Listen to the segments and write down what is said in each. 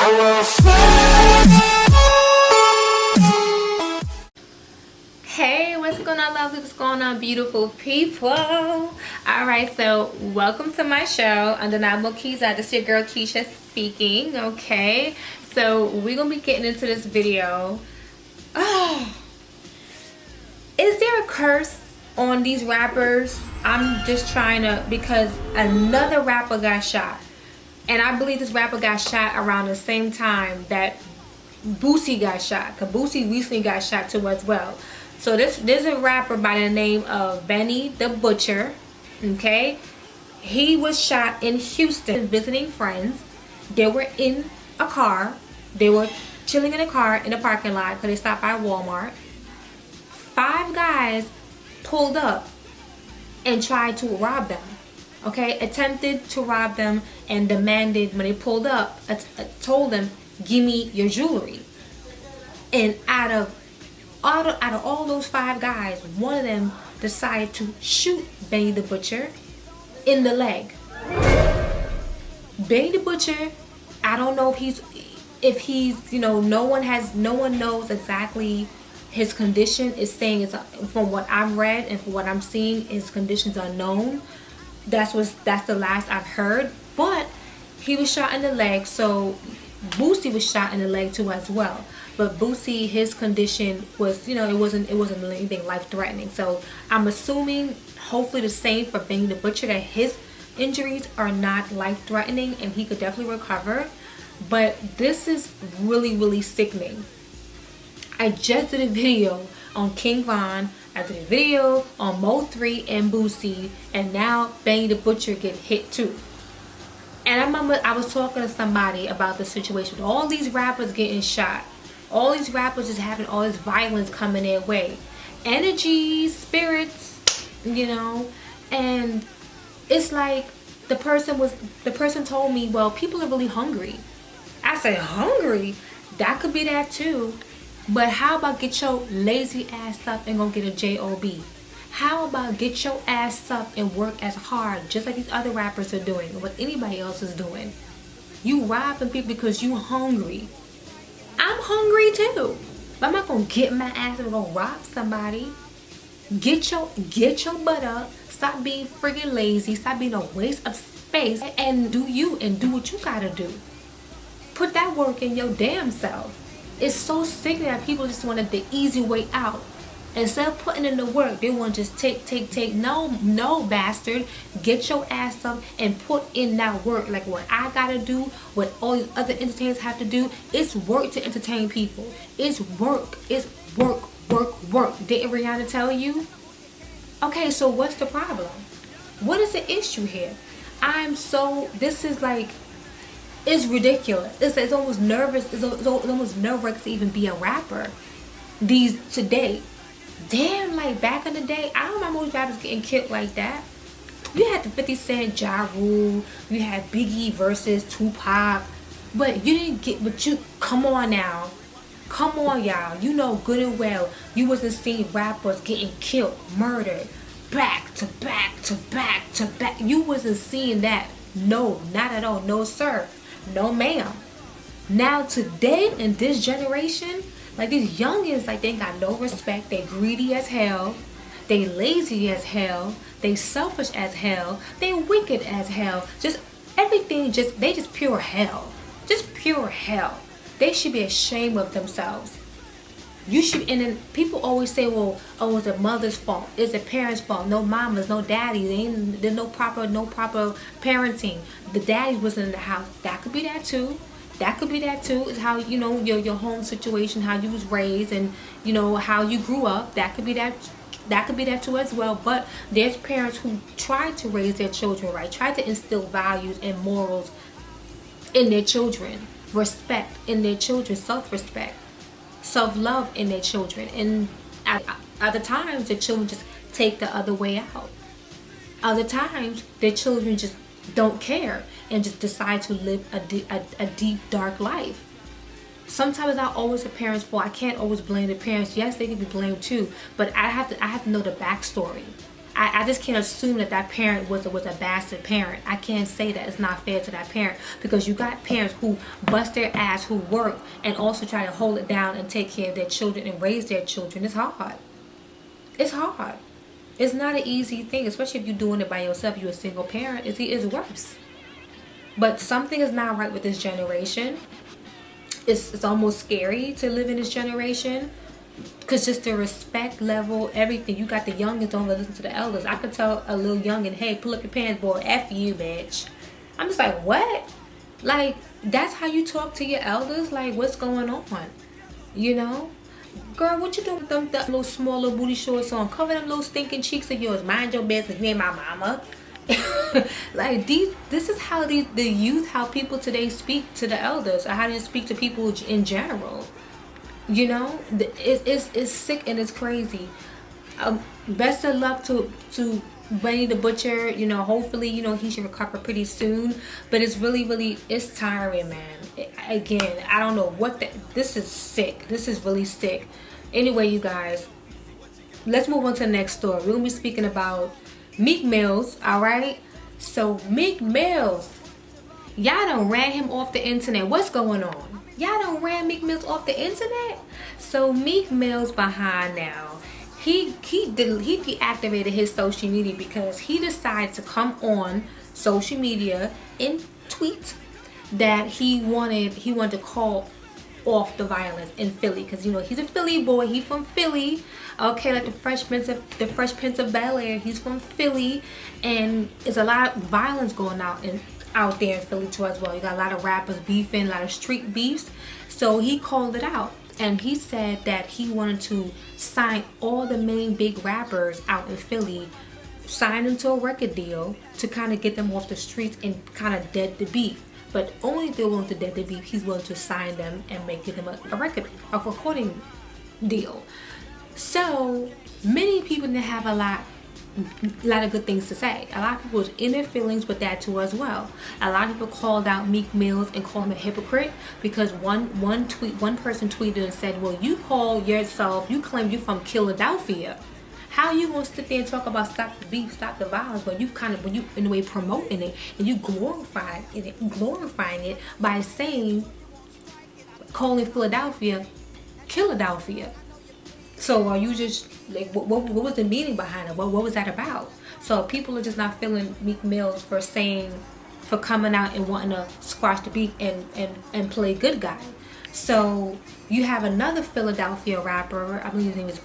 Hey, what's going on, lovely? What's going on, beautiful people? Alright, so welcome to my show, Undeniable Keziah. This is your girl Keisha speaking, okay? So we're gonna be getting into this video. Is there a curse on these rappers? I'm just trying to, because another rapper got shot. And I believe this rapper got shot around the same time that Boosie got shot. Because Boosie recently got shot too as well. So there's a rapper by the name of Benny the Butcher. Okay? He was shot in Houston visiting friends. They were in a car. They were chilling in a car in the parking lot because they stopped by Walmart. 5 guys pulled up and tried to rob them. Okay? Attempted to rob them and demanded, when they pulled up, told them, give me your jewelry. And out of all those 5 guys, one of them decided to shoot Benny the Butcher in the leg. Benny the Butcher, I don't know if he's no one knows exactly his condition. Is saying it's, from what I've read and from what I'm seeing, his condition's unknown. That's the last I've heard. But he was shot in the leg, so Boosie was shot in the leg too as well. But Boosie, his condition was, it wasn't anything life-threatening. So I'm assuming, hopefully the same for Benny the Butcher, that his injuries are not life-threatening and he could definitely recover. But this is really, really sickening. I just did a video on King Von. I did a video on Mo3 and Boosie. And now Benny the Butcher get hit too. And I remember I was talking to somebody about the situation. All these rappers getting shot. All these rappers just having all this violence coming their way. Energy, spirits, and it's like the person told me, well, people are really hungry. I said, hungry? That could be that too. But how about get your lazy ass up and go get a job? How about get your ass up and work as hard, just like these other rappers are doing, or what anybody else is doing? You robbing people because you hungry. I'm hungry too. But I'm not gonna get my ass and go rob somebody. Get your butt up. Stop being friggin' lazy. Stop being a waste of space. And do what you gotta do. Put that work in your damn self. It's so sick that people just wanted the easy way out. Instead of putting in the work, they want to just take. No, bastard. Get your ass up and put in that work. Like what I gotta do, what all these other entertainers have to do. It's work to entertain people. It's work. It's work. Didn't Rihanna tell you? Okay, so what's the problem? What is the issue here? This is like, it's ridiculous. It's almost nervous. It's almost nerve-wracking to even be a rapper today. Damn, like back in the day, I don't remember most rappers getting killed like that. You had the 50 Cent, Ja Rule, you had Biggie versus Tupac, but come on now. Come on, y'all. You know good and well you wasn't seeing rappers getting killed, murdered, back to back to back to back. You wasn't seeing that. No, not at all. No, sir. No, ma'am. Now, today, in this generation, like these youngins, like they ain't got no respect. They greedy as hell. They lazy as hell. They selfish as hell. They wicked as hell. Just everything, they just pure hell. Just pure hell. They should be ashamed of themselves. And then people always say, well, oh, it's a mother's fault. It's a parent's fault. No mamas, no daddies. There's no proper parenting. The daddy wasn't in the house. That could be that too. That could be that too. It's how, your home situation, how you was raised, and how you grew up. That could be that too as well. But there's parents who try to raise their children right, try to instill values and morals in their children, respect in their children, self-respect, self-love in their children. And at other times, the children just take the other way out. Other times, their children just don't care and just decide to live a deep, dark life. Sometimes it's not always the parents' fault. I can't always blame the parents. Yes, they can be blamed too, but I have to know the backstory. I just can't assume that that parent was a bastard parent. I can't say that. It's not fair to that parent, because you got parents who bust their ass, who work, and also try to hold it down and take care of their children and raise their children. It's hard. It's hard. It's not an easy thing, especially if you're doing it by yourself. You're a single parent. It's worse. But something is not right with this generation. It's almost scary to live in this generation, because just the respect level, everything. You got the youngins don't listen to the elders. I could tell a little youngin, hey, pull up your pants, boy, F you, bitch. I'm just like, what? Like, that's how you talk to your elders? Like, what's going on? You know? Girl, what you doing with them little small little booty shorts on? Cover them little stinking cheeks of yours. Mind your business. You ain't my mama. Like, this is how the youth, how people today speak to the elders, or how they speak to people in general. You know, it's sick and it's crazy. Best of luck to Benny the Butcher. You know, hopefully, you know, he should recover pretty soon. But it's really, it's tiring, man. Again, I don't know what this is sick. This is really sick. Anyway, you guys, let's move on to the next story. We're gonna be speaking about Meek Mills. All right. So Meek Mills, y'all done ran him off the internet. What's going on? Y'all done ran Meek Mills off the internet. So Meek Mill's behind now. He deactivated his social media because he decided to come on social media and tweet that he wanted to call off the violence in Philly, because you know he's a Philly boy. He's from Philly, okay, like the Fresh Prince of Bel-Air. He's from Philly, and there's a lot of violence going out there in Philly too as well. You got a lot of rappers beefing, a lot of street beefs. So he called it out, and he said that he wanted to sign all the main big rappers out in Philly, sign them to a record deal to kind of get them off the streets and kind of dead the beef. But only if they're willing to dead the beef, he's willing to sign them and give them a recording deal. So many people didn't have a lot of good things to say. A lot of people was in their feelings with that too as well. A lot of people called out Meek Mills and called him a hypocrite, because one person tweeted and said, well, you call yourself, you claim you from Philadelphia. How you gonna sit there and talk about stop the beef, stop the violence, when you in a way promoting it and you glorifying it by saying, calling Philadelphia Philadelphia. So are you just like, what was the meaning behind it? What was that about? So people are just not feeling Meek Mills for coming out and wanting to squash the beef and play good guy. So you have another Philadelphia rapper, I believe his name is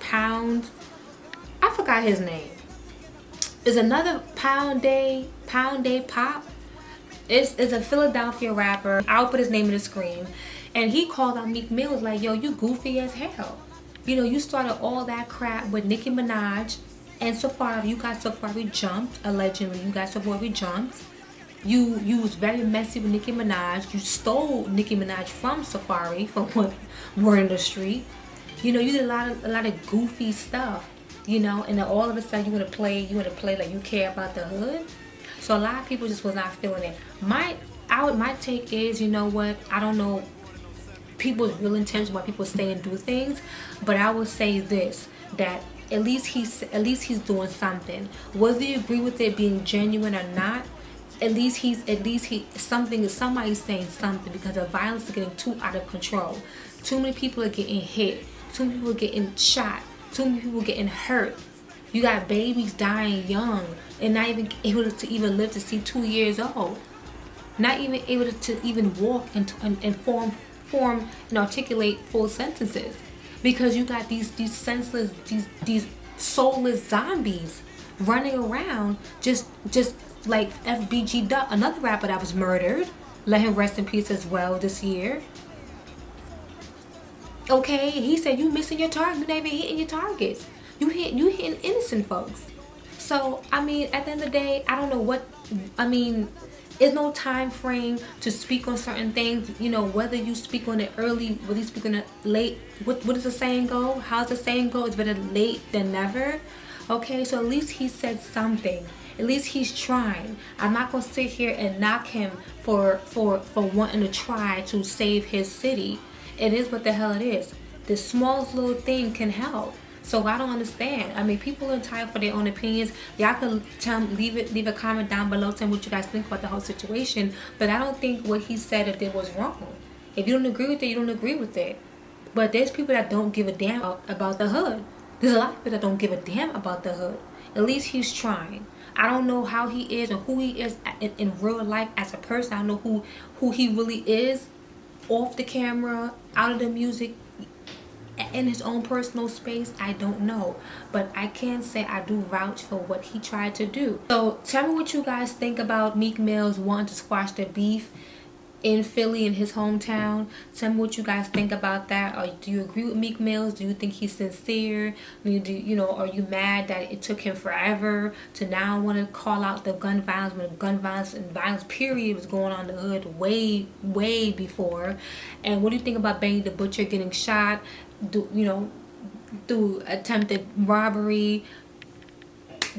I forgot his name. There's another Poundside Pop. It's a Philadelphia rapper. I'll put his name in the screen. And he called out Meek Mill, was like, yo, you goofy as hell. You know, you started all that crap with Nicki Minaj and Safari. You got Safari jumped, allegedly. You got Safari jumped. You was very messy with Nicki Minaj. You stole Nicki Minaj from Safari, from what word in the street. You know, you did a lot of goofy stuff. You know, and then all of a sudden you want to play like you care about the hood. So a lot of people just was not feeling it. My take is, you know what, I don't know people's real intentions, why people say and do things, but I will say this, that at least he's doing something. Whether you agree with it being genuine or not, somebody's saying something, because the violence is getting too out of control. Too many people are getting hit. Too many people are getting shot. Too many people getting hurt. You got babies dying young and not even able to even live to see 2 years old. Not even able to even walk and form and articulate full sentences, because you got these senseless, these soulless zombies running around, just like FBG Duck, another rapper that was murdered. Let him rest in peace as well this year. Okay, he said you missing your target. You not even hitting your targets. You hitting innocent folks. So I mean, at the end of the day, I don't know what I mean. There's no time frame to speak on certain things. You know, whether you speak on it early, whether you speak on it late. What does the saying go? How's the saying go? It's better late than never. Okay, so at least he said something. At least he's trying. I'm not gonna sit here and knock him for wanting to try to save his city. It is what the hell it is. The smallest little thing can help. So I don't understand. I mean, people are entitled for their own opinions. Y'all can leave a comment down below telling what you guys think about the whole situation. But I don't think what he said or did was wrong. If you don't agree with it, you don't agree with it. But there's people that don't give a damn about the hood. There's a lot of people that don't give a damn about the hood. At least he's trying. I don't know how he is or who he is in real life as a person. I don't know who he really is off the camera, out of the music, in his own personal space. I don't know, but I can say I do vouch for what he tried to do. So tell me what you guys think about Meek Mill's wanting to squash the beef in Philly, in his hometown. Tell me what you guys think about that. Or do you agree with Meek Mills? Do you think he's sincere? Are you mad that it took him forever to now want to call out the gun violence, when gun violence and violence period was going on in the hood way before? And what do you think about Benny the Butcher getting shot, through attempted robbery?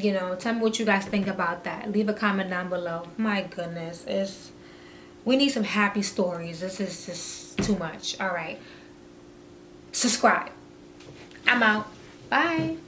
Tell me what you guys think about that. Leave a comment down below. My goodness, we need some happy stories. This is just too much. All right. Subscribe. I'm out. Bye.